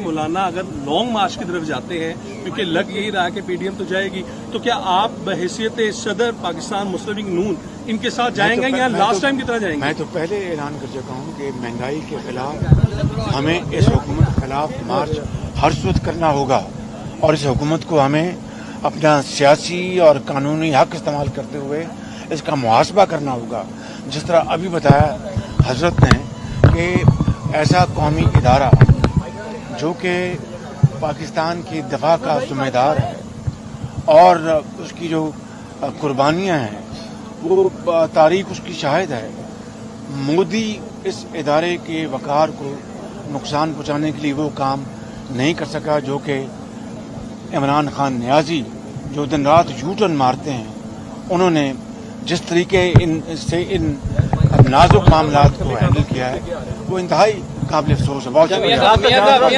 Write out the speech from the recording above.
मौलाना अगर लॉन्ग मार्च की तरफ जाते हैं, क्योंकि लग यही रहा है कि पीडीएम तो जाएगी, तो क्या आप बहैसियत सदर पाकिस्तान मुस्लिम लीग नून इनके साथ जाएंगे या लास्ट टाइम की तरह जाएंगे? मैं तो पहले ऐलान कर चुका हूं कि महंगाई के खिलाफ हमें इस हुकूमत के खिलाफ मार्च हर सूरत करना होगा और इस हुकूमत को हमें अपना सियासी और कानूनी हक इस्तेमाल करते हुए इसका मुहासबा करना होगा। जिस तरह अभी बताया हजरत ने कि ऐसा कौमी इदारा जो कि पाकिस्तान की दफा का जिम्मेदार है और उसकी जो कुर्बानियां हैं वो तारीख उसकी शाहिद है। मोदी इस इदारे के वक़ार को नुकसान पहुंचाने के लिए वो काम नहीं कर सका जो कि इमरान खान नियाजी जो दिन रात यूटर्न मारते हैं, उन्होंने जिस तरीके इन नाजुक मामलात को हैंडल किया है वो इंतहाई काबिल अफसोस है। बहुत शुक्रिया।